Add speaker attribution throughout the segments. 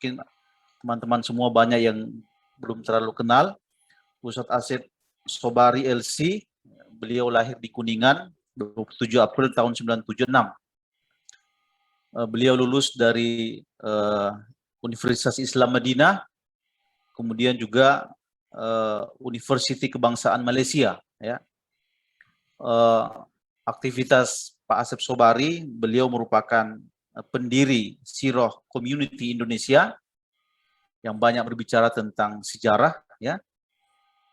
Speaker 1: mungkin teman-teman semua banyak yang belum terlalu kenal. Ustadz Asep Sobari LC, beliau lahir di Kuningan 27 April tahun 1976. Beliau lulus dari Universitas Islam Madinah, kemudian juga Universiti Kebangsaan Malaysia. Ya. Aktivitas Pak Asep Sobari, beliau merupakan pendiri Siroh Community Indonesia yang banyak berbicara tentang sejarah. Ya.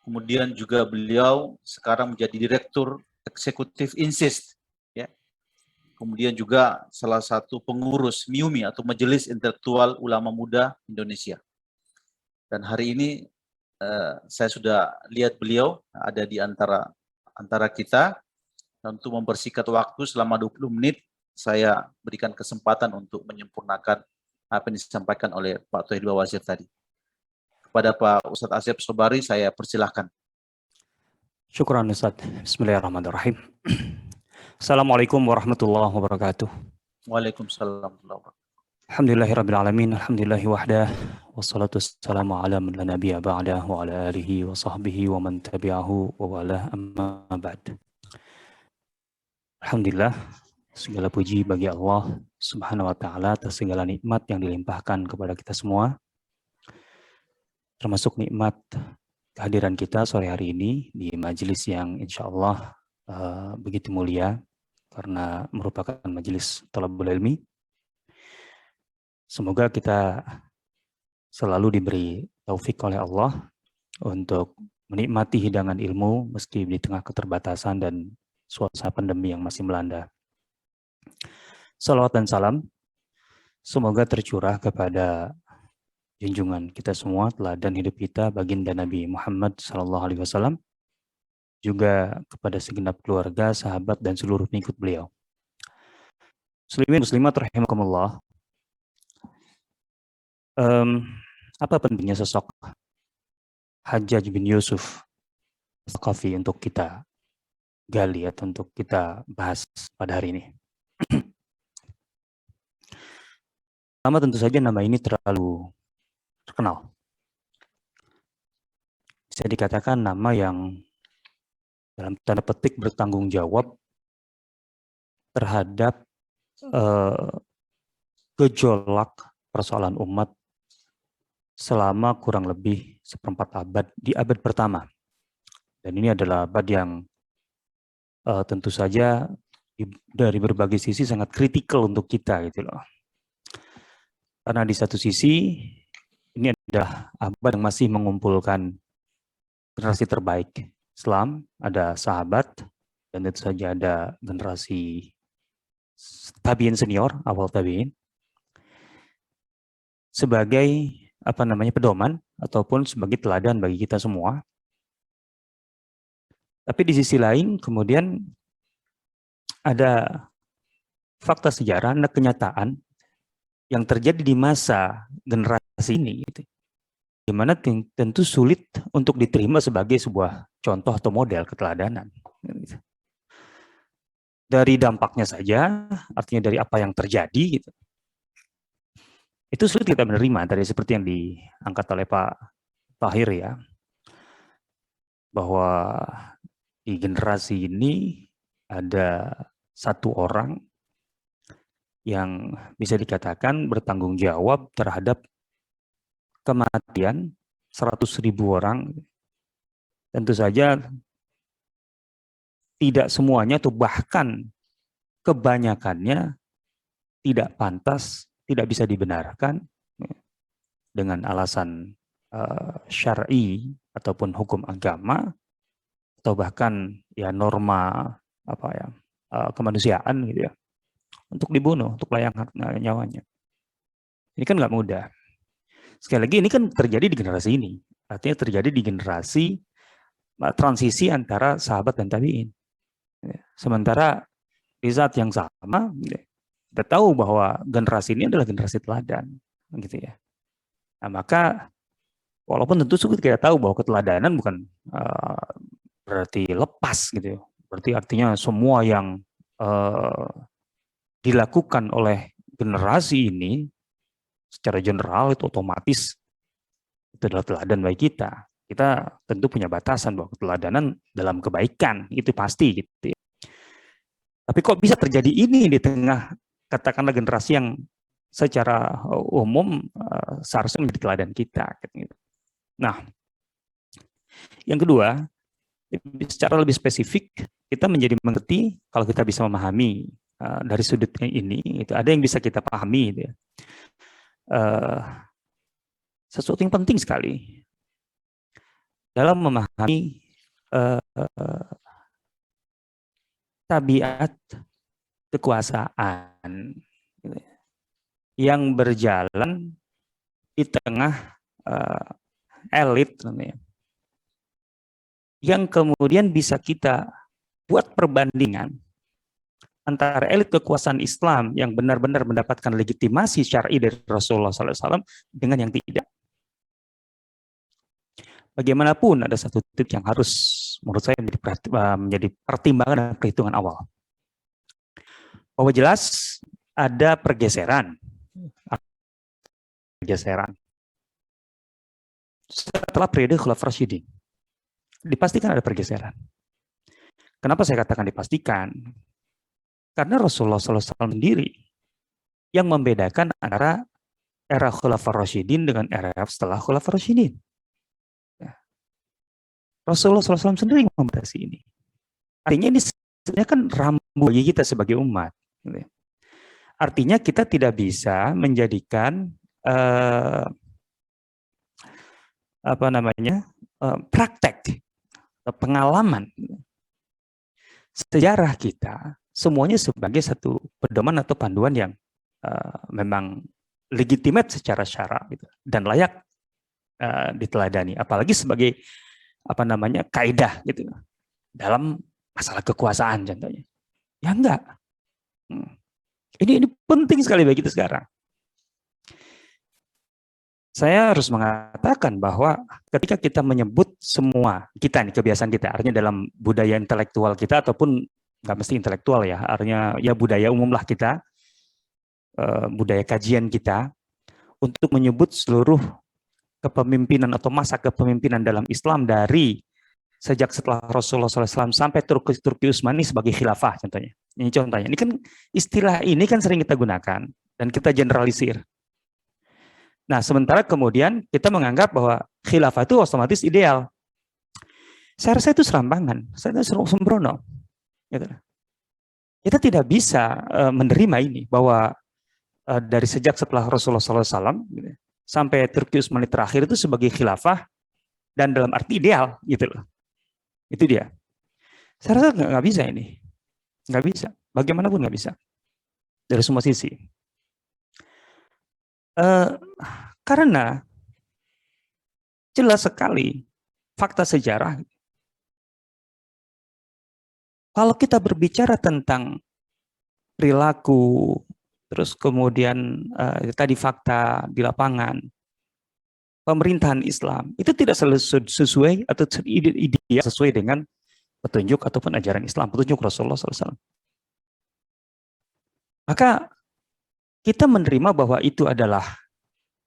Speaker 1: Kemudian juga beliau sekarang menjadi Direktur Eksekutif INSIST. Ya. Kemudian juga salah satu pengurus MIUMI atau Majelis Intelektual Ulama Muda Indonesia. Dan hari ini saya sudah lihat beliau ada di antara kita. Dan untuk mempersingkat waktu selama 20 menit, saya berikan kesempatan untuk menyempurnakan apa yang disampaikan oleh Pak Tauhid Bawazir tadi. Kepada Pak Ustadz Asep Sobari, saya persilahkan.
Speaker 2: Syukran Ustadz. Bismillahirrahmanirrahim. Assalamualaikum warahmatullahi wabarakatuh.
Speaker 1: Waalaikumsalam warahmatullahi wabarakatuh.
Speaker 2: Alhamdulillahirrabbilalamin. Alhamdulillahi wahdah. Wassalatu wassalamu ala man la nabiyya ba'dah wa ala alihi wa sahbihi wa man tabi'ahu wa wala amma ba'd. Alhamdulillah, segala puji bagi Allah Subhanahu wa taala atas segala nikmat yang dilimpahkan kepada kita semua. Termasuk nikmat kehadiran kita sore hari ini di majelis yang insya Allah begitu mulia karena merupakan majelis thalabul ilmi. Semoga kita selalu diberi taufik oleh Allah untuk menikmati hidangan ilmu meski di tengah keterbatasan dan suasana pandemi yang masih melanda. Salawat dan salam semoga tercurah kepada junjungan kita semua, teladan hidup kita, baginda Nabi Muhammad SAW, juga kepada segenap keluarga, sahabat, dan seluruh pengikut beliau. Muslimin muslimat rahimakumullah. Apa pentingnya sosok Hajjaj bin Yusuf Al-Thaqafi untuk kita gali atau untuk kita bahas pada hari ini? Pertama tentu saja nama ini terlalu terkenal. Bisa dikatakan nama yang dalam tanda petik bertanggung jawab terhadap gejolak persoalan umat selama kurang lebih seperempat abad di abad pertama. Dan ini adalah abad yang tentu saja dari berbagai sisi sangat kritikal untuk kita gitu loh. Karena di satu sisi ini adalah abad yang masih mengumpulkan generasi terbaik Islam, ada sahabat, dan tentu saja ada generasi tabi'in senior, awal tabi'in, sebagai pedoman ataupun sebagai teladan bagi kita semua. Tapi di sisi lain kemudian ada fakta sejarah, ada kenyataan yang terjadi di masa generasi ini, gitu, di mana tentu sulit untuk diterima sebagai sebuah contoh atau model keteladanan. Gitu. Dari dampaknya saja, artinya dari apa yang terjadi, gitu, itu sulit kita menerima tadi seperti yang diangkat oleh Pak Tahir ya, bahwa di generasi ini ada satu orang yang bisa dikatakan bertanggung jawab terhadap kematian 100.000 orang. Tentu saja tidak semuanya atau bahkan kebanyakannya tidak pantas, tidak bisa dibenarkan dengan alasan syar'i ataupun hukum agama atau bahkan ya norma kemanusiaan gitu ya, untuk dibunuh, untuk layang nyawanya. Ini kan nggak mudah. Sekali lagi ini kan terjadi di generasi ini, artinya terjadi di generasi transisi antara sahabat dan tabi'in. Sementara di saat yang sama kita tahu bahwa generasi ini adalah generasi teladan, gitu ya. Nah, maka walaupun tentu kita tahu bahwa keteladanan bukan berarti lepas gitu ya. Berarti artinya semua yang dilakukan oleh generasi ini secara general itu otomatis itu adalah teladan bagi kita. Kita tentu punya batasan bahwa keteladanan dalam kebaikan itu pasti gitu. Tapi kok bisa terjadi ini di tengah katakanlah generasi yang secara umum seharusnya menjadi teladan kita. Gitu. Nah, yang kedua, secara lebih spesifik kita menjadi mengerti kalau kita bisa memahami dari sudutnya ini, itu ada yang bisa kita pahami. Gitu ya. Sesuatu yang penting sekali dalam memahami tabiat kekuasaan gitu ya, yang berjalan di tengah elit ya, yang kemudian bisa kita buat perbandingan antara elit kekuasaan Islam yang benar-benar mendapatkan legitimasi syar'i dari Rasulullah SAW dengan yang tidak. Bagaimanapun ada satu titik yang harus menurut saya menjadi pertimbangan dan perhitungan awal. Bahwa jelas ada pergeseran. Setelah periode Khulafaur Rasyidin. Dipastikan ada pergeseran. Kenapa saya katakan dipastikan? Karena Rasulullah SAW sendiri yang membedakan antara era Khulafaur Rasyidin dengan era setelah Khulafaur Rasyidin. Rasulullah SAW sendiri membatasi ini. Artinya ini sebenarnya kan rambu bagi kita sebagai umat. Artinya kita tidak bisa menjadikan praktek pengalaman sejarah kita semuanya sebagai satu pedoman atau panduan yang memang legitimate secara syara gitu, dan layak diteladani, apalagi sebagai kaidah gitu dalam masalah kekuasaan contohnya. Ya enggak. Ini penting sekali bagi kita sekarang. Saya harus mengatakan bahwa ketika kita menyebut semua kita nih kebiasaan kita, artinya dalam budaya intelektual kita ataupun nggak mesti intelektual ya, artinya ya budaya umum lah kita, budaya kajian kita untuk menyebut seluruh kepemimpinan atau masa kepemimpinan dalam Islam dari sejak setelah Rasulullah SAW sampai Turki Utsmani sebagai khilafah contohnya. Ini contohnya. Ini kan istilah ini kan sering kita gunakan dan kita generalisir. Nah, sementara kemudian kita menganggap bahwa khilafah itu otomatis ideal. Saya rasa itu serampangan, saya rasa sembrono. Gitu. Kita tidak bisa menerima ini bahwa dari sejak setelah Rasulullah SAW gitu, sampai Turki Utsmani terakhir itu sebagai khilafah dan dalam arti ideal gitu loh. Itu dia. Saya rasa nggak bisa ini. Nggak bisa. Bagaimanapun nggak bisa. Dari semua sisi. Karena jelas sekali fakta sejarah. Kalau kita berbicara tentang perilaku, terus kemudian tadi fakta di lapangan, pemerintahan Islam itu tidak selalu sesuai atau ideal sesuai dengan petunjuk ataupun ajaran Islam, petunjuk Rasulullah SAW. Maka kita menerima bahwa itu adalah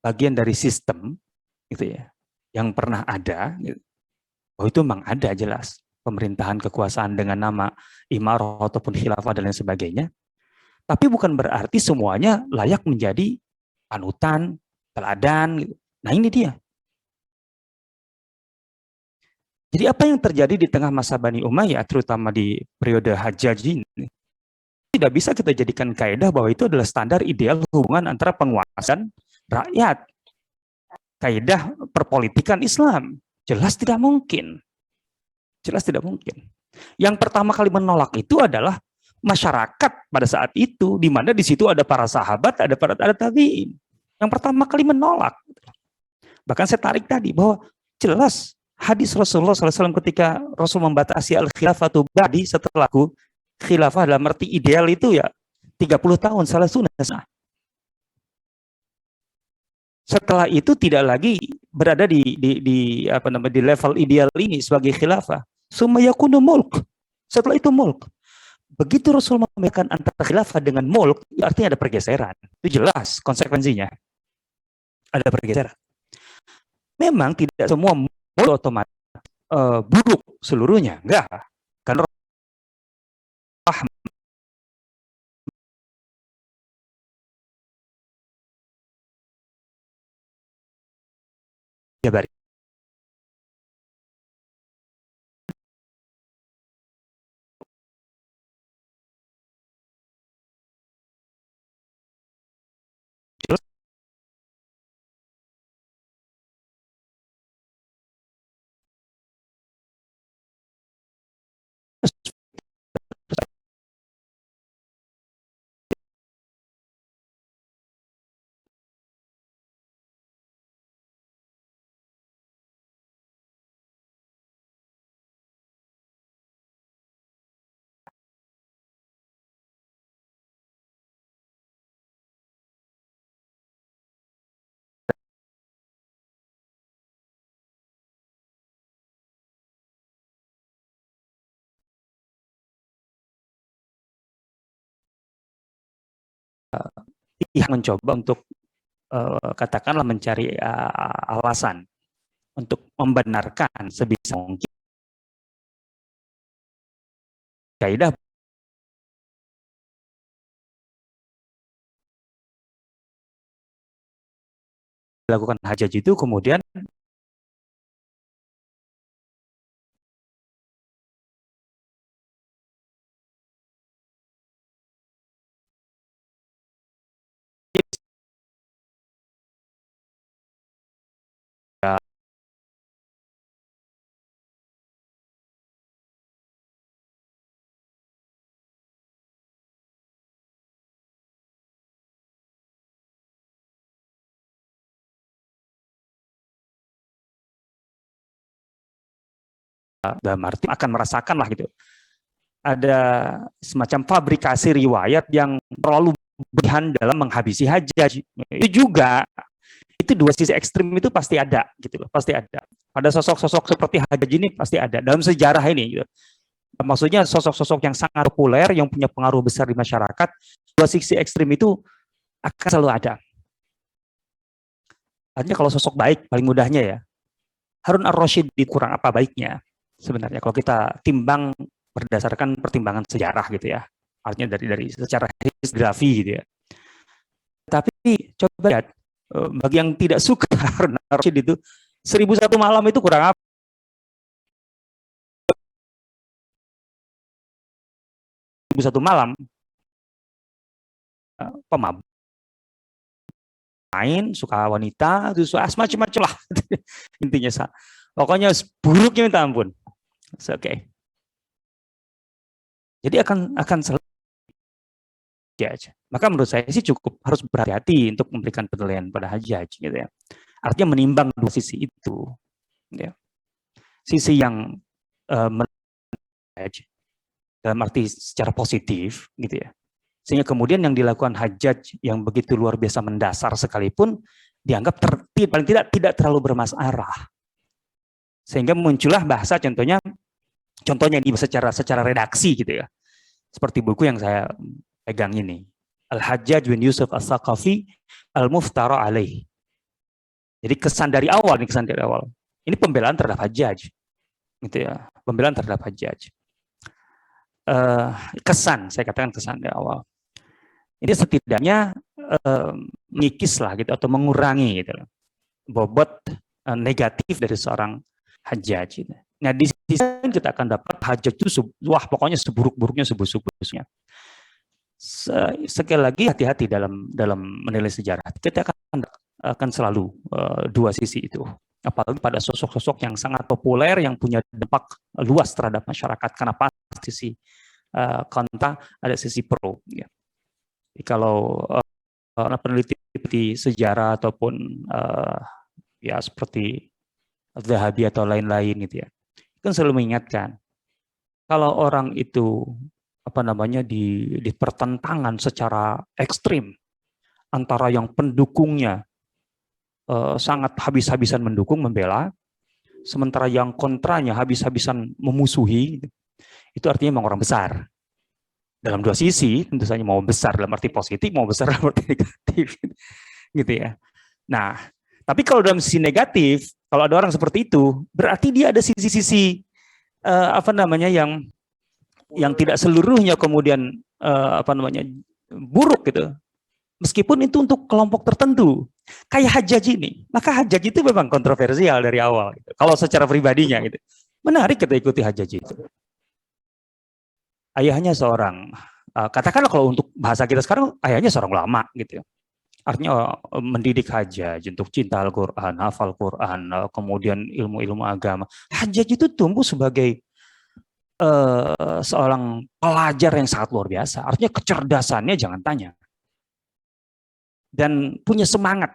Speaker 2: bagian dari sistem, gitu ya, yang pernah ada. Gitu. Oh itu memang ada jelas pemerintahan kekuasaan dengan nama imarah ataupun khilafah dan lain sebagainya. Tapi bukan berarti semuanya layak menjadi panutan, teladan. Gitu. Nah ini dia. Jadi apa yang terjadi di tengah masa Bani Umayyah, terutama di periode Hajjaj ini, tidak bisa kita jadikan kaidah bahwa itu adalah standar ideal hubungan antara penguasa dan rakyat. Kaidah perpolitikan Islam. Jelas tidak mungkin. Jelas tidak mungkin. Yang pertama kali menolak itu adalah masyarakat pada saat itu, di mana di situ ada para sahabat, ada tabi'in. Yang pertama kali menolak. Bahkan saya tarik tadi bahwa jelas hadis Rasulullah SAW ketika Rasul membatasi al-khilafatu ba'di setelahku, khilafah dalam arti ideal itu ya 30 tahun salah sunnah. Setelah itu tidak lagi berada di level ideal ini sebagai khilafah. Summa yakunu mulk. Setelah itu mulk. Begitu Rasul membedakan antara khilafah dengan mulk, artinya ada pergeseran. Itu jelas konsekuensinya. ada pergeseran. Memang tidak semua mulut otomatis buruk seluruhnya, enggak. Karena Jabari. Yang mencoba untuk katakanlah mencari alasan untuk membenarkan sebisa mungkin kaidah dilakukan hajat itu kemudian dalam arti akan merasakan lah gitu. Ada semacam fabrikasi riwayat yang terlalu berlebihan dalam menghabisi hajat. Itu juga, itu dua sisi ekstrim itu pasti ada gitu loh, pasti ada. Pada sosok-sosok seperti Hajjaj ini pasti ada dalam sejarah ini gitu. Maksudnya sosok-sosok yang sangat populer, yang punya pengaruh besar di masyarakat, dua sisi ekstrim itu akan selalu ada. Artinya kalau sosok baik, paling mudahnya ya, Harun ar-Rasyid kurang apa baiknya sebenarnya kalau kita timbang berdasarkan pertimbangan sejarah gitu ya, artinya dari secara historiografi gitu ya. Tapi coba lihat, bagi yang tidak suka Harun ar-Rasyid itu, 1001 malam itu kurang apa? Satu malam pemabuk, main, suka wanita, macam-macam lah intinya. Pokoknya buruknya minta ampun. Oke. Jadi akan selalu aja. Maka menurut saya sih cukup harus berhati-hati untuk memberikan penilaian pada Hajjaj gitu ya. Artinya menimbang dua sisi itu. Ya. Sisi yang dalam arti secara positif gitu ya. Sehingga kemudian yang dilakukan Hajjaj yang begitu luar biasa mendasar sekalipun dianggap paling tidak terlalu bermasalah. Sehingga muncullah bahasa contohnya ini secara redaksi gitu ya. Seperti buku yang saya pegang ini, Al-Hajjaj bin Yusuf As-Saqafi Al-Muftara Alaih. Jadi kesan dari awal. Ini pembelaan terhadap Hajjaj. Gitu ya, pembelaan terhadap Hajjaj. Saya katakan kesan dari awal. Ini setidaknya mengikis lah gitu atau mengurangi gitu bobot negatif dari seorang Hajjaj gitu. Nah di sisi lain kita akan dapat Hajjaj itu pokoknya seburuk-buruknya, sebusuk-busuknya. Sekali lagi hati-hati dalam menilai sejarah. Kita akan selalu dua sisi itu. Apalagi pada sosok-sosok yang sangat populer yang punya dampak luas terhadap masyarakat karena pasti sisi kontra, ada sisi pro. Ya. Jadi kalau peneliti di sejarah ataupun ya seperti Zahabi atau lain-lain gitu ya, kan selalu mengingatkan kalau orang itu di pertentangan secara ekstrim antara yang pendukungnya sangat habis-habisan mendukung, membela, sementara yang kontranya habis-habisan memusuhi, itu artinya memang orang besar. Dalam dua sisi, tentu saja mau besar dalam arti positif, mau besar dalam arti negatif, gitu ya. Nah, Tapi kalau dalam sisi negatif, kalau ada orang seperti itu, berarti dia ada sisi-sisi yang tidak seluruhnya kemudian buruk gitu. Meskipun itu untuk kelompok tertentu, kayak Hajjaj ini. Maka Hajjaj itu memang kontroversial dari awal. Gitu. Kalau secara pribadinya, gitu. Menarik kita ikuti Hajjaj itu. Ayahnya seorang, katakanlah kalau untuk bahasa kita sekarang, ayahnya seorang ulama, gitu. Artinya mendidik Hajjaj untuk cinta Al-Quran, hafal Quran, kemudian ilmu-ilmu agama. Hajjaj itu tumbuh sebagai seorang pelajar yang sangat luar biasa. Artinya kecerdasannya jangan tanya. Dan punya semangat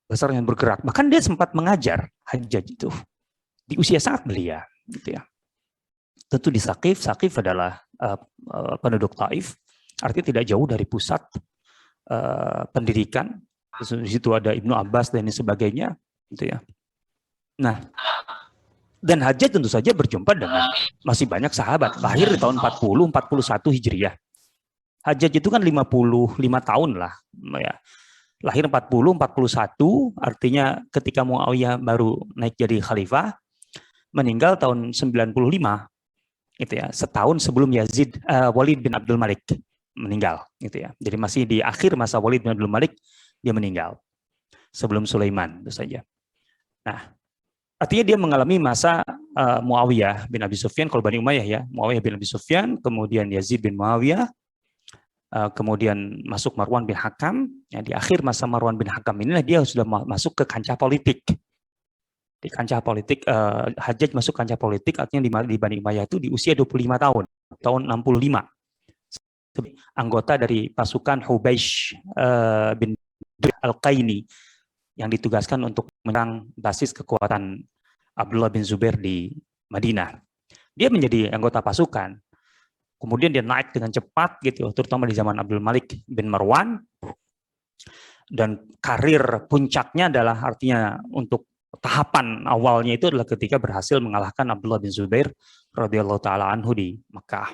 Speaker 2: besar yang bergerak. Bahkan dia sempat mengajar Hajjaj itu di usia sangat belia, gitu ya. Tentu di Saqif. Saqif adalah penduduk Taif, artinya tidak jauh dari pusat pendidikan. Di situ ada Ibnu Abbas dan sebagainya, gitu ya. Nah, dan Hajjaj tentu saja berjumpa dengan masih banyak sahabat. Lahir di tahun 40-41 Hijriah. Hajjaj itu kan 55 tahun lah, ya. Lahir 40-41, artinya ketika Muawiyah baru naik jadi khalifah, meninggal tahun 95, gitu ya, setahun sebelum Walid bin Abdul Malik meninggal, gitu ya. Jadi masih di akhir masa Walid bin Abdul Malik dia meninggal, sebelum Sulaiman, itu saja. Nah, artinya dia mengalami masa Muawiyah bin Abi Sufyan, kalau Bani Umayyah ya, Muawiyah bin Abi Sufyan, kemudian Yazid bin Muawiyah, kemudian masuk Marwan bin Hakam. Ya, di akhir masa Marwan bin Hakam inilah dia sudah masuk ke kancah politik. Di kancah politik, Hajjaj masuk kancah politik, artinya di Bani Umayyah itu di usia 25 tahun, tahun 65. Anggota dari pasukan Hubeish bin Al-Qaini yang ditugaskan untuk menyerang basis kekuatan Abdullah bin Zubair di Madinah. Dia menjadi anggota pasukan. Kemudian dia naik dengan cepat gitu, terutama di zaman Abdul Malik bin Marwan. Dan karir puncaknya adalah artinya untuk tahapan awalnya itu adalah ketika berhasil mengalahkan Abdullah bin Zubair radhiyallahu taala anhu di Makkah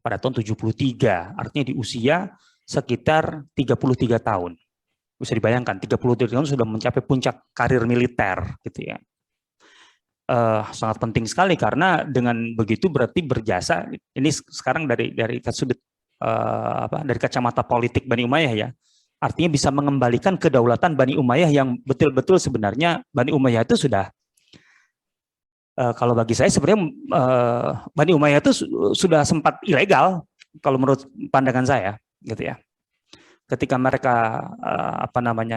Speaker 2: pada tahun 73, artinya di usia sekitar 33 tahun. Bisa dibayangkan 33 tahun sudah mencapai puncak karir militer gitu ya. Sangat penting sekali karena dengan begitu berarti berjasa. Ini sekarang dari sudut dari kacamata politik Bani Umayyah ya, artinya bisa mengembalikan kedaulatan Bani Umayyah yang betul-betul sebenarnya Bani Umayyah itu sudah kalau bagi saya sebenarnya Bani Umayyah itu sudah sempat ilegal kalau menurut pandangan saya gitu ya. Ketika mereka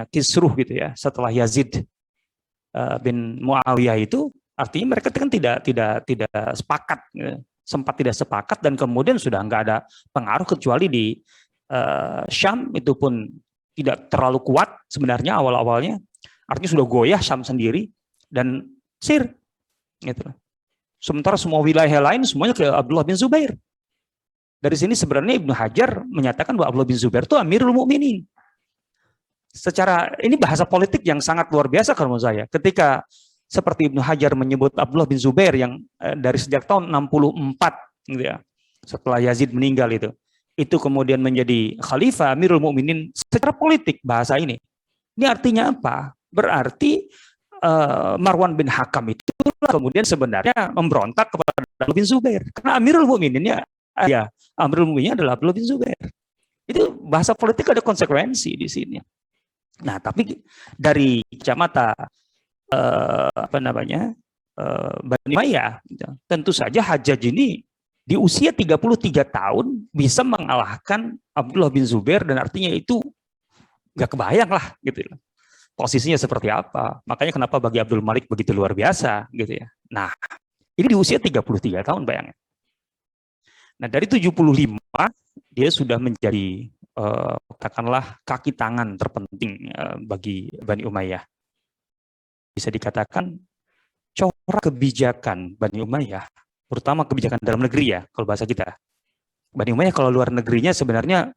Speaker 2: kisruh gitu ya setelah Yazid bin Muawiyah itu, artinya mereka kan tidak sepakat, sempat tidak sepakat dan kemudian sudah nggak ada pengaruh kecuali di Syam itu pun tidak terlalu kuat sebenarnya awal-awalnya, artinya sudah goyah Syam sendiri dan sir, gitu. Sementara semua wilayah lain semuanya ke Abdullah bin Zubair. Dari sini sebenarnya Ibnu Hajar menyatakan bahwa Abdullah bin Zubair itu Amirul Mukminin. Secara ini bahasa politik yang sangat luar biasa kalau menurut saya. Ketika seperti Ibnu Hajar menyebut Abdullah bin Zubair yang dari sejak tahun 64 gitu ya, setelah Yazid meninggal itu kemudian menjadi khalifah Amirul Mukminin secara politik bahasa ini. Ini artinya apa? Berarti Marwan bin Hakam itu kemudian sebenarnya memberontak kepada Abdullah bin Zubair karena Amirul Mukmininnya Amirul Mukminin adalah Abdullah bin Zubair. Itu bahasa politik ada konsekuensi di sini. Nah, tapi dari kacamata Bani Umayyah, tentu saja Hajjaj ini di usia 33 tahun bisa mengalahkan Abdullah bin Zubair dan artinya itu nggak kebayang lah gitu. Posisinya seperti apa. Makanya kenapa bagi Abdul Malik begitu luar biasa gitu ya. Nah, ini di usia 33 tahun bayangin. Nah, dari 75 dia sudah menjadi katakanlah kaki tangan terpenting bagi Bani Umayyah. Bisa dikatakan corak kebijakan Bani Umayyah, terutama kebijakan dalam negeri ya, kalau bahasa kita. Bani Umayyah kalau luar negerinya sebenarnya,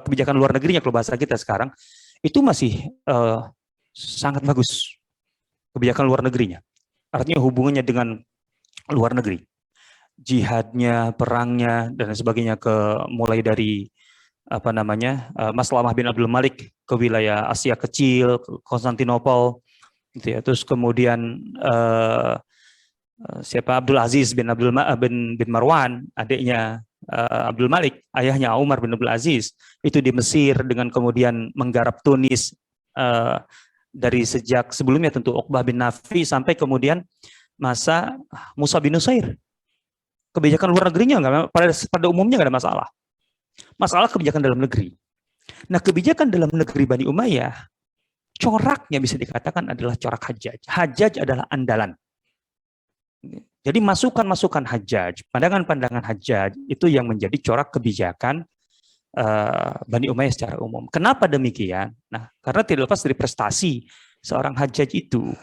Speaker 2: kebijakan luar negerinya kalau bahasa kita sekarang, itu masih sangat bagus. Kebijakan luar negerinya. Artinya hubungannya dengan luar negeri. Jihadnya, perangnya, dan sebagainya, mulai dari Maslamah bin Abdul Malik ke wilayah Asia Kecil, Konstantinopel, gitu ya. Terus kemudian siapa Abdul Aziz bin Marwan, adiknya Abdul Malik, ayahnya Umar bin Abdul Aziz, itu di Mesir dengan kemudian menggarap Tunis dari sejak sebelumnya tentu Uqbah bin Nafi sampai kemudian masa Musa bin Nusair. Kebijakan luar negerinya pada umumnya nggak ada masalah. Masalah kebijakan dalam negeri. Nah, kebijakan dalam negeri Bani Umayyah, coraknya bisa dikatakan adalah corak Hajjaj. Hajjaj adalah andalan. Jadi masukan-masukan Hajjaj, pandangan-pandangan Hajjaj itu yang menjadi corak kebijakan Bani Umayyah secara umum. Kenapa demikian? Nah, karena tidak lepas dari prestasi seorang Hajjaj itu.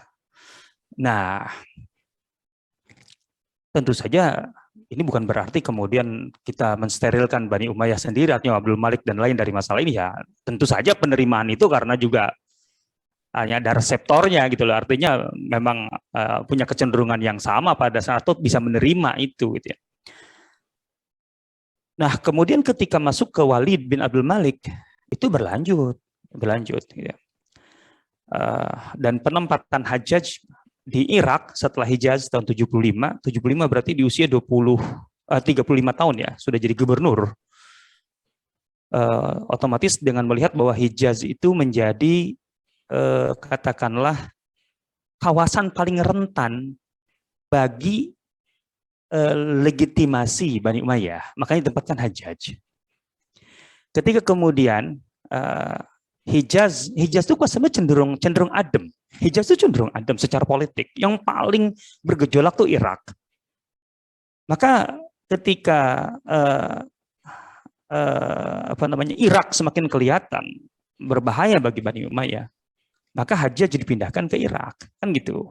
Speaker 2: Nah, tentu saja ini bukan berarti kemudian kita mensterilkan Bani Umayyah sendiri, artinya Abdul Malik dan lain dari masalah ini ya. Tentu saja penerimaan itu karena juga hanya ada reseptornya gitu loh. Artinya memang punya kecenderungan yang sama pada saat itu bisa menerima itu gitu ya. Nah, kemudian ketika masuk ke Walid bin Abdul Malik itu berlanjut gitu ya. Dan penempatan Hajjaj di Irak setelah Hijaz tahun 75 berarti di usia 35 tahun ya, sudah jadi gubernur. Otomatis dengan melihat bahwa Hijaz itu menjadi katakanlah kawasan paling rentan bagi legitimasi Bani Umayyah, makanya ditempatkan Hajjaj. Ketika kemudian Hijaz itu sebenarnya cenderung adem. Hijaz itu cenderung adem secara politik. Yang paling bergejolak tuh Irak. Maka ketika Irak semakin kelihatan berbahaya bagi Bani Umayyah, maka Hajjaj dipindahkan ke Irak, kan gitu.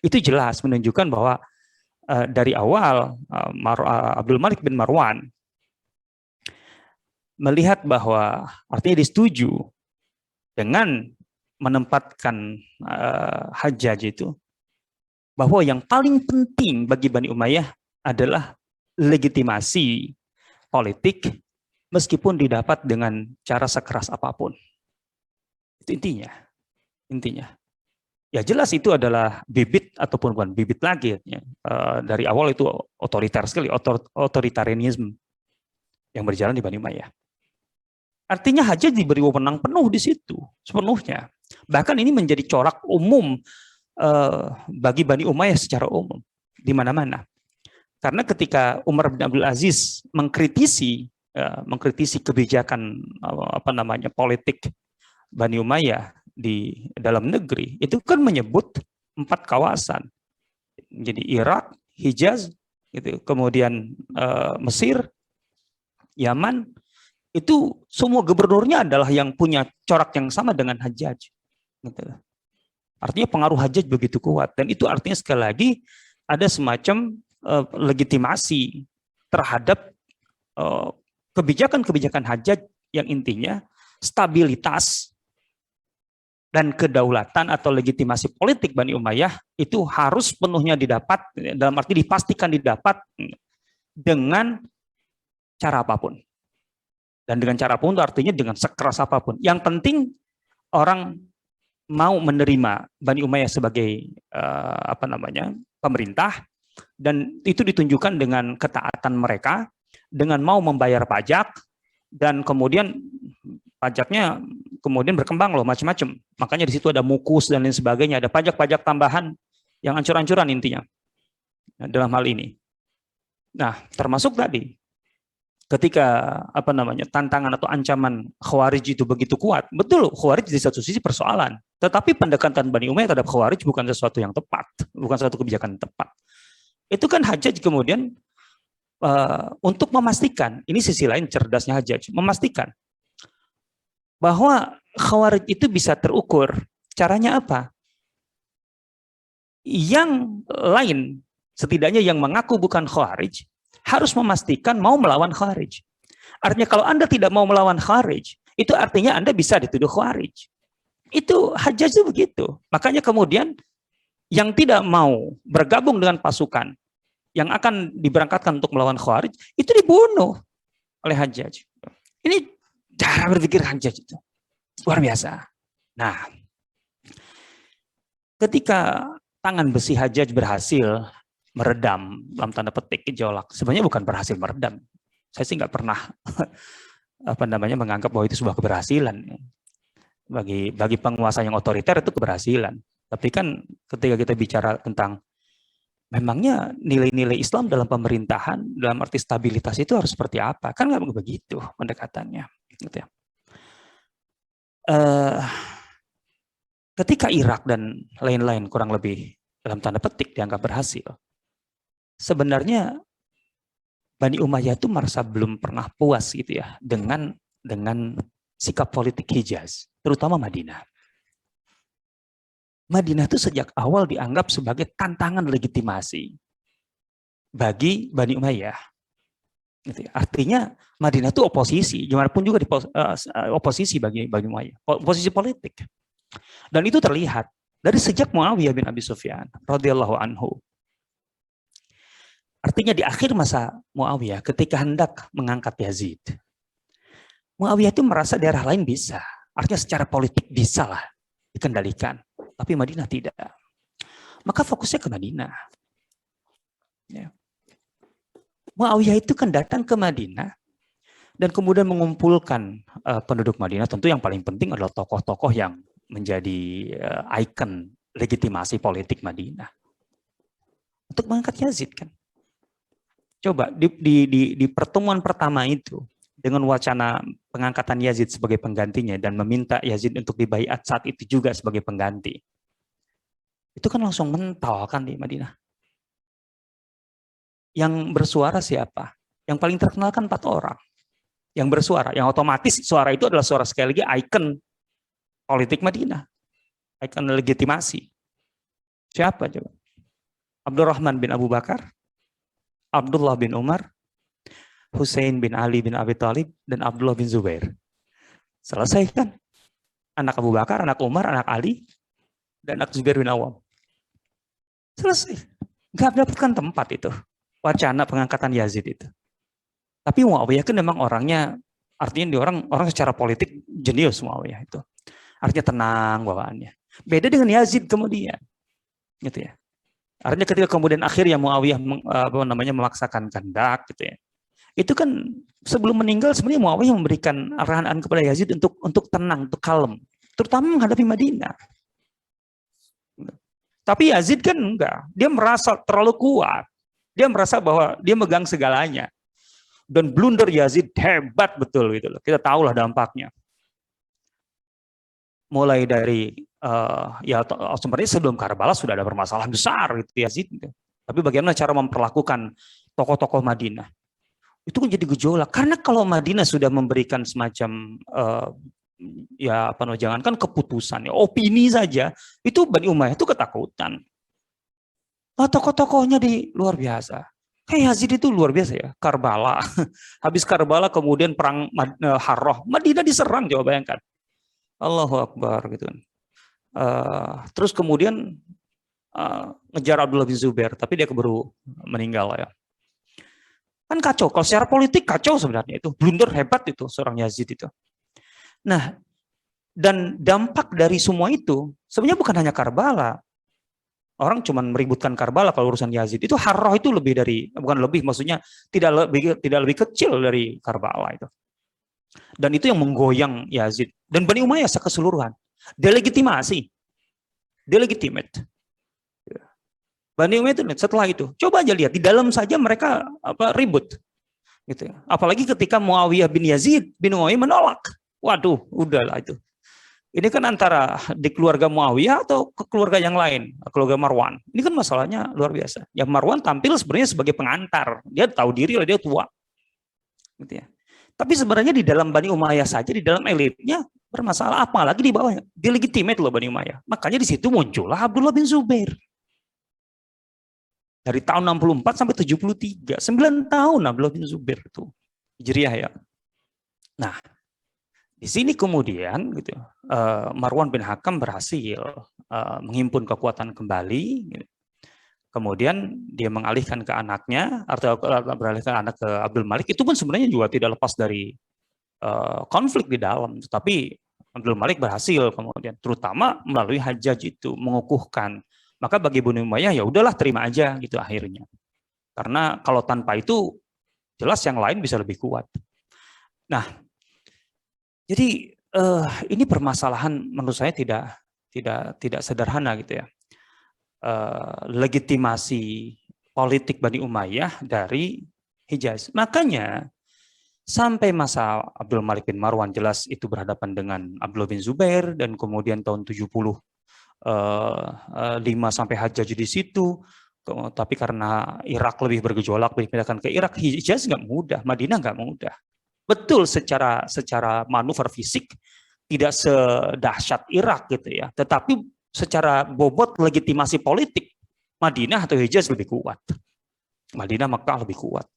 Speaker 2: Itu jelas menunjukkan bahwa dari awal Abdul Malik bin Marwan melihat bahwa artinya disetuju dengan menempatkan Hajjaj itu, bahwa yang paling penting bagi Bani Umayyah adalah legitimasi politik meskipun didapat dengan cara sekeras apapun. Itu intinya. Ya jelas itu adalah bibit ataupun bukan bibit lagi ya. Dari awal itu otoriter sekali, otoritarianisme yang berjalan di Bani Umayyah. Artinya Hajjaj diberi wewenang penuh di situ, sepenuhnya. Bahkan ini menjadi corak umum bagi Bani Umayyah secara umum di mana-mana. Karena ketika Umar bin Abdul Aziz mengkritisi kebijakan politik Bani Umayyah di dalam negeri, itu kan menyebut 4 kawasan. Jadi Irak, Hijaz, gitu, kemudian Mesir, Yaman, itu semua gubernurnya adalah yang punya corak yang sama dengan Hajjaj. Gitu. Artinya pengaruh Hajjaj begitu kuat. Dan itu artinya sekali lagi ada semacam legitimasi terhadap kebijakan-kebijakan Hajjaj yang intinya stabilitas dan kedaulatan atau legitimasi politik Bani Umayyah itu harus penuhnya didapat, dalam arti dipastikan didapat dengan cara apapun. Dan dengan cara apapun itu artinya dengan sekeras apapun. Yang penting orang mau menerima Bani Umayyah sebagai pemerintah, dan itu ditunjukkan dengan ketaatan mereka, dengan mau membayar pajak, dan kemudian pajaknya kemudian berkembang loh macam-macam. Makanya di situ ada mukus dan lain sebagainya, ada pajak-pajak tambahan yang ancur-ancuran intinya dalam hal ini. Nah, termasuk tadi ketika tantangan atau ancaman Khawarij itu begitu kuat. Betul, Khawarij di satu sisi persoalan, tetapi pendekatan Bani Umayyah terhadap Khawarij bukan sesuatu yang tepat, bukan suatu kebijakan yang tepat. Itu kan Hajjaj kemudian untuk memastikan, ini sisi lain cerdasnya Hajjaj, memastikan bahwa Khawarij itu bisa terukur. Caranya apa? Yang lain, setidaknya yang mengaku bukan Khawarij, harus memastikan mau melawan Khawarij. Artinya kalau Anda tidak mau melawan Khawarij, itu artinya Anda bisa dituduh Khawarij. Itu Hajjaj itu begitu. Makanya kemudian yang tidak mau bergabung dengan pasukan yang akan diberangkatkan untuk melawan Khawarij, itu dibunuh oleh Hajjaj. Ini cara berpikir Hajjaj itu luar biasa. Nah, ketika tangan besi Hajjaj berhasil meredam dalam tanda petik gejolak, sebenarnya bukan berhasil meredam. Saya sih nggak pernah menganggap bahwa itu sebuah keberhasilan. Bagi penguasa yang otoriter itu keberhasilan. Tapi kan ketika kita bicara tentang memangnya nilai-nilai Islam dalam pemerintahan, dalam arti stabilitas itu harus seperti apa? Kan nggak begitu pendekatannya. Gitu ya. Ketika Irak dan lain-lain kurang lebih dalam tanda petik dianggap berhasil, sebenarnya Bani Umayyah itu merasa belum pernah puas gitu ya dengan sikap politik Hijaz, terutama Madinah. Madinah itu sejak awal dianggap sebagai tantangan legitimasi bagi Bani Umayyah. Gitu ya. Artinya Madinah itu oposisi, gimana pun juga oposisi bagi Umayyah, oposisi politik. Dan itu terlihat dari sejak Muawiyah bin Abi Sufyan radhiyallahu anhu. Artinya di akhir masa Muawiyah ketika hendak mengangkat Yazid, Muawiyah itu merasa daerah lain bisa. Artinya secara politik bisa lah dikendalikan. Tapi Madinah tidak. Maka fokusnya ke Madinah. Ya. Muawiyah itu kan datang ke Madinah dan kemudian mengumpulkan penduduk Madinah. Tentu yang paling penting adalah tokoh-tokoh yang menjadi ikon legitimasi politik Madinah. Untuk mengangkat Yazid kan. Coba di pertemuan pertama itu dengan wacana pengangkatan Yazid sebagai penggantinya dan meminta Yazid untuk dibaiat saat itu juga sebagai pengganti. Itu kan langsung mental kan di Madinah. Yang bersuara siapa? Yang paling terkenal kan 4 orang. Yang bersuara, yang otomatis suara itu adalah suara sekali lagi ikon politik Madinah. Ikon legitimasi. Siapa coba? Abdurrahman bin Abu Bakar, Abdullah bin Umar, Hussein bin Ali bin Abi Thalib, dan Abdullah bin Zubair. Selesai kan? Anak Abu Bakar, anak Umar, anak Ali, dan anak Zubair bin Awam. Selesai. Nggak dapatkan tempat itu. Wacana pengangkatan Yazid itu. Tapi Muawiyah kan memang orangnya, artinya dia orang secara politik jenius Muawiyah itu. Artinya tenang bawaannya. Beda dengan Yazid kemudian. Gitu ya. Artinya ketika kemudian akhirnya Muawiyah memaksakan kehendak gitu ya. Itu kan sebelum meninggal sebenarnya Muawiyah memberikan arahan kepada Yazid untuk tenang, untuk kalem, terutama menghadapi Madinah. Tapi Yazid kan enggak, dia merasa terlalu kuat, dia merasa bahwa dia megang segalanya. Dan blunder Yazid hebat betul gitu loh. Kita tahulah dampaknya. Mulai dari ya sebenarnya sebelum Karbala sudah ada permasalahan besar gitu Yazid. Gitu. Tapi bagaimana cara memperlakukan tokoh-tokoh Madinah? Itu kan jadi gejolak. Karena kalau Madinah sudah memberikan semacam jangankan keputusan, ya, opini saja, itu Bani Umayyah itu ketakutan. Nah, tokoh-tokohnya di luar biasa. Kayak Yazid itu luar biasa ya, Karbala. Habis Karbala kemudian perang Harrah, Madinah diserang, coba bayangkan. Allahu Akbar gitu kan. Terus kemudian ngejar Abdullah bin Zubair, tapi dia keburu meninggal ya. Kan kacau, kalau secara politik kacau sebenarnya itu, blunder hebat itu seorang Yazid itu. Nah, dan dampak dari semua itu sebenarnya bukan hanya Karbala. Orang cuma meributkan Karbala kalau urusan Yazid. Itu Harrah itu lebih dari, bukan lebih, maksudnya tidak lebih kecil dari Karbala itu. Dan itu yang menggoyang Yazid. Dan Bani Umayyah secara keseluruhan. Delegitimasi. Delegitimate. Bani Umayyah itu setelah itu. Coba aja lihat, di dalam saja mereka ribut. Gitu. Apalagi ketika Muawiyah bin Yazid bin Umayyah menolak. Waduh, udahlah itu. Ini kan antara di keluarga Muawiyah atau ke keluarga yang lain, keluarga Marwan. Ini kan masalahnya luar biasa. Yang Marwan tampil sebenarnya sebagai pengantar. Dia tahu diri lah, dia tua. Gitu ya. Tapi sebenarnya di dalam Bani Umayyah saja, di dalam elitnya bermasalah, apalagi di bawahnya. Dia legitimate loh Bani Umayyah. Makanya di situ muncullah Abdullah bin Zubair. Dari tahun 64 sampai 73, 9 tahun Abdullah bin Zubair itu. Hijriah ya. Nah, di sini kemudian gitu, Marwan bin Hakam berhasil menghimpun kekuatan kembali. Gitu. Kemudian dia mengalihkan ke anaknya, atau beralihkan anak ke Abdul Malik. Itu pun sebenarnya juga tidak lepas dari konflik di dalam. Tapi Abdul Malik berhasil kemudian, terutama melalui Hajjaj itu mengukuhkan. Maka bagi Bani Umayyah ya udahlah terima aja gitu akhirnya. Karena kalau tanpa itu jelas yang lain bisa lebih kuat. Nah, jadi ini permasalahan menurut saya tidak sederhana gitu ya. Legitimasi politik Bani Umayyah dari Hijaz. Makanya sampai masa Abdul Malik bin Marwan jelas itu berhadapan dengan Abdullah bin Zubair, dan kemudian tahun 75 sampai Hajjaj di situ. Tapi karena Irak lebih bergejolak, dipindahkan ke Irak, Hijaz nggak mudah, Madinah nggak mudah. Betul secara manuver fisik tidak sedahsyat Irak gitu ya, tetapi secara bobot legitimasi politik Madinah atau Hijaz lebih kuat. Madinah, Makkah lebih kuat.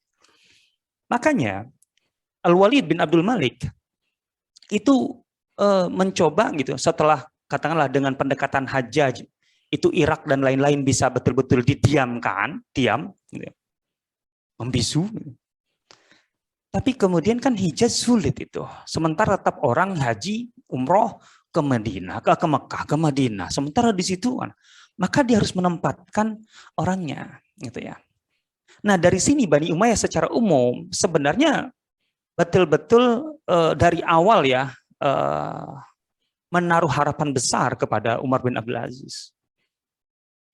Speaker 2: Makanya Al-Walid bin Abdul Malik itu mencoba gitu, setelah katakanlah dengan pendekatan Hajjaj itu Irak dan lain-lain bisa betul-betul didiamkan, diam, gitu, membisu. Tapi kemudian kan Hijaz sulit itu. Sementara tetap orang haji, umroh ke Madinah, ke Mekah, ke Madinah. Sementara di situ kan, maka dia harus menempatkan orangnya, gitu ya. Nah dari sini Bani Umayyah secara umum sebenarnya betul-betul dari awal ya menaruh harapan besar kepada Umar bin Abdul Aziz.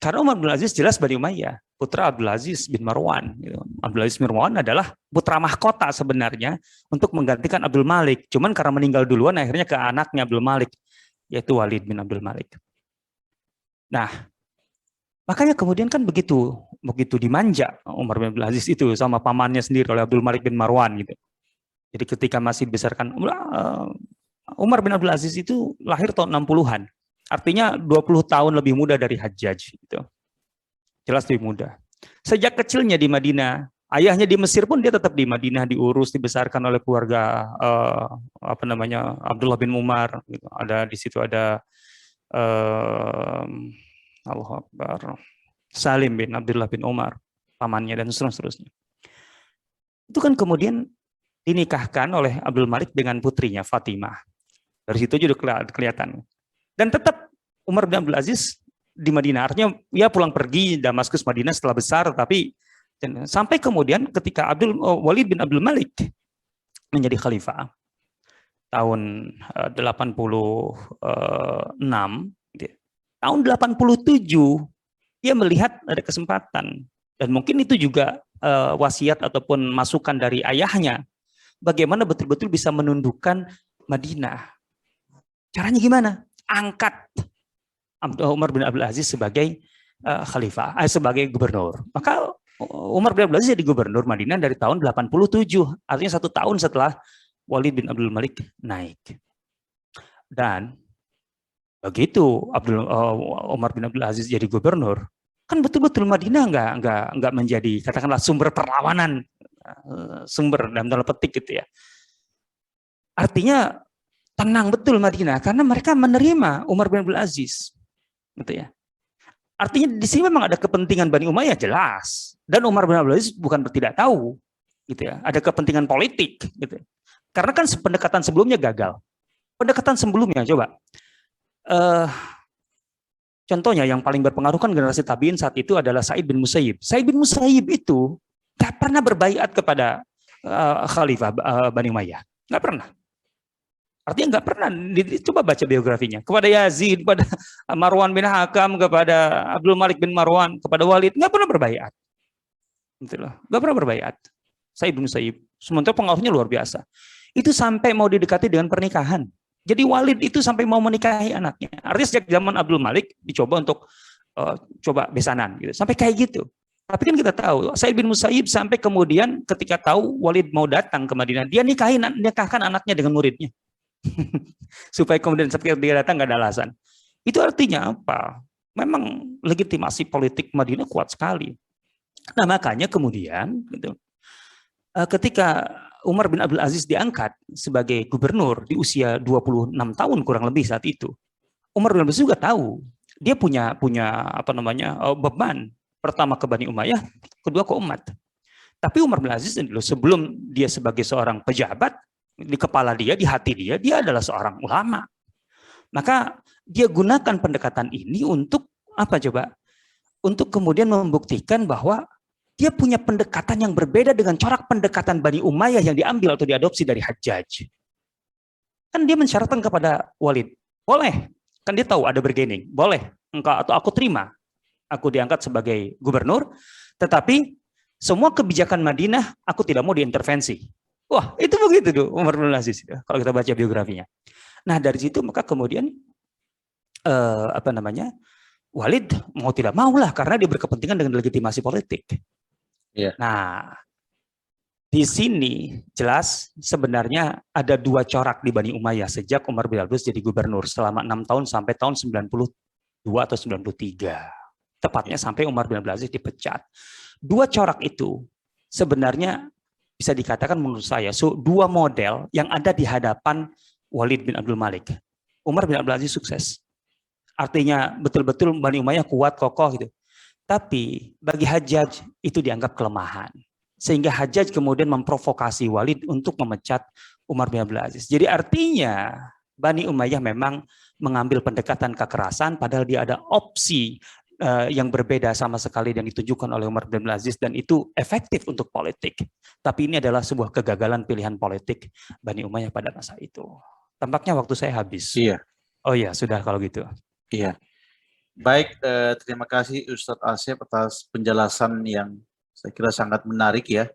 Speaker 2: Karena Umar bin Abdul Aziz jelas Bani Umayyah, putra Abdul Aziz bin Marwan. Abdul Aziz bin Marwan adalah putra mahkota sebenarnya untuk menggantikan Abdul Malik. Cuman karena meninggal duluan akhirnya ke anaknya Abdul Malik, yaitu Walid bin Abdul Malik. Nah, makanya kemudian kan begitu dimanja Umar bin Abdul Aziz itu sama pamannya sendiri oleh Abdul Malik bin Marwan gitu. Jadi ketika masih dibesarkan, Umar bin Abdul Aziz itu lahir tahun 60-an. Artinya 20 tahun lebih muda dari Hajjaj gitu. Jelas lebih muda. Sejak kecilnya di Madinah, ayahnya di Mesir pun dia tetap di Madinah, diurus, dibesarkan oleh keluarga Abdullah bin Umar gitu. Ada di situ ada Allahu Akbar, Salim bin Abdullah bin Umar, pamannya dan seterusnya. Itu kan kemudian dinikahkan oleh Abdul Malik dengan putrinya Fatimah. Dari situ juga kelihatan. Dan tetap Umar bin Abdul Aziz di Madinah, artinya ya pulang pergi Damaskus Madinah setelah besar, tapi sampai kemudian ketika Walid bin Abdul Malik menjadi khalifah tahun 86, tahun 87 dia melihat ada kesempatan, dan mungkin itu juga wasiat ataupun masukan dari ayahnya, bagaimana betul-betul bisa menundukkan Madinah. Caranya gimana? Angkat Umar bin Abdul Aziz sebagai khalifah, sebagai gubernur. Maka Umar bin Abdul Aziz jadi gubernur Madinah dari tahun 87, artinya 1 tahun setelah Walid bin Abdul Malik naik. Dan begitu Umar bin Abdul Aziz jadi gubernur, kan betul-betul Madinah nggak menjadi katakanlah sumber perlawanan, sumber dalam tanda petik gitu ya. Artinya tenang betul Madinah karena mereka menerima Umar bin Abdul Aziz, gitu ya. Artinya di sini memang ada kepentingan Bani Umayyah jelas, dan Umar bin Abdul Aziz bukan tidak tahu, gitu ya. Ada kepentingan politik, gitu. Karena kan pendekatan sebelumnya gagal. Pendekatan sebelumnya coba, contohnya yang paling berpengaruh kan generasi tabiin saat itu adalah Sa'id bin Musayyib. Sa'id bin Musayyib itu nggak pernah berbaiat kepada Khalifah Bani Umayyah, nggak pernah. Artinya nggak pernah, coba baca biografinya. Kepada Yazid, kepada Marwan bin Hakam, kepada Abdul Malik bin Marwan, kepada Walid, nggak pernah berbaiat. Nggak pernah berbaiat. Sa'id bin Musayyib. Sementara pengaruhnya luar biasa. Itu sampai mau didekati dengan pernikahan. Jadi Walid itu sampai mau menikahi anaknya. Artinya sejak zaman Abdul Malik dicoba untuk coba besanan. Gitu. Sampai kayak gitu. Tapi kan kita tahu, Sa'id bin Musayyib sampai kemudian ketika tahu Walid mau datang ke Madinah, dia nikahkan anaknya dengan muridnya. Supaya kemudian ketika dia datang nggak ada alasan. Itu artinya apa? Memang legitimasi politik Madinah kuat sekali. Nah makanya kemudian gitu, ketika Umar bin Abdul Aziz diangkat sebagai gubernur di usia 26 tahun kurang lebih saat itu, Umar bin Abdul Aziz juga tahu dia punya beban, pertama ke Bani Umayyah, kedua ke umat. Tapi Umar bin Abdul Aziz sebelum dia sebagai seorang pejabat, di kepala dia, di hati dia adalah seorang ulama. Maka dia gunakan pendekatan ini untuk apa coba? Untuk kemudian membuktikan bahwa dia punya pendekatan yang berbeda dengan corak pendekatan Bani Umayyah yang diambil atau diadopsi dari Hajjaj. Kan dia mensyaratkan kepada Walid, boleh, kan dia tahu ada bargaining, boleh, engkau atau aku terima, aku diangkat sebagai gubernur, tetapi semua kebijakan Madinah aku tidak mau diintervensi. Wah, itu begitu tuh Umar bin Aziz kalau kita baca biografinya. Nah, dari situ maka kemudian Walid mau tidak mau lah karena dia berkepentingan dengan legitimasi politik.
Speaker 1: Yeah.
Speaker 2: Nah, di sini jelas sebenarnya ada dua corak di Bani Umayyah sejak Umar bin Abdul Aziz jadi gubernur selama 6 tahun sampai tahun 92 atau 93. Tepatnya sampai Umar bin Abdul Aziz dipecat. Dua corak itu sebenarnya bisa dikatakan menurut saya dua model yang ada di hadapan Walid bin Abdul Malik. Umar bin Abdul Aziz sukses. Artinya betul-betul Bani Umayyah kuat, kokoh gitu. Tapi bagi Hajjaj itu dianggap kelemahan. Sehingga Hajjaj kemudian memprovokasi Walid untuk memecat Umar bin Abdul Aziz. Jadi artinya Bani Umayyah memang mengambil pendekatan kekerasan padahal dia ada opsi yang berbeda sama sekali yang ditunjukkan oleh Umar bin Abdul Aziz dan itu efektif untuk politik. Tapi ini adalah sebuah kegagalan pilihan politik Bani Umayyah pada masa itu. Tampaknya waktu saya habis.
Speaker 1: Iya.
Speaker 2: Oh iya, sudah kalau gitu.
Speaker 1: Iya. Baik, terima kasih Ustadz Asep atas penjelasan yang saya kira sangat menarik ya.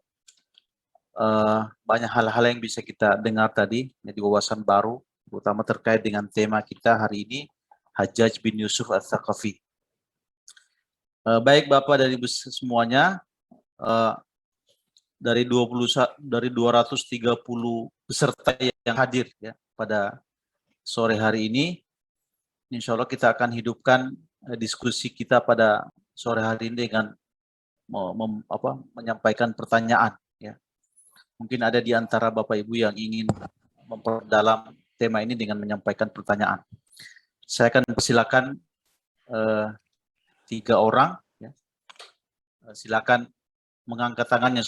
Speaker 1: Banyak hal-hal yang bisa kita dengar tadi, jadi wawasan baru, terutama terkait dengan tema kita hari ini, Hajjaj bin Yusuf Al-Thaqafi. Baik Bapak dan Ibu semuanya, dari 230 peserta yang hadir ya pada sore hari ini, insya Allah kita akan hidupkan diskusi kita pada sore hari ini dengan menyampaikan pertanyaan. Ya. Mungkin ada di antara Bapak Ibu yang ingin memperdalam tema ini dengan menyampaikan pertanyaan. Saya akan persilakan 3 orang. Ya. Silakan mengangkat tangannya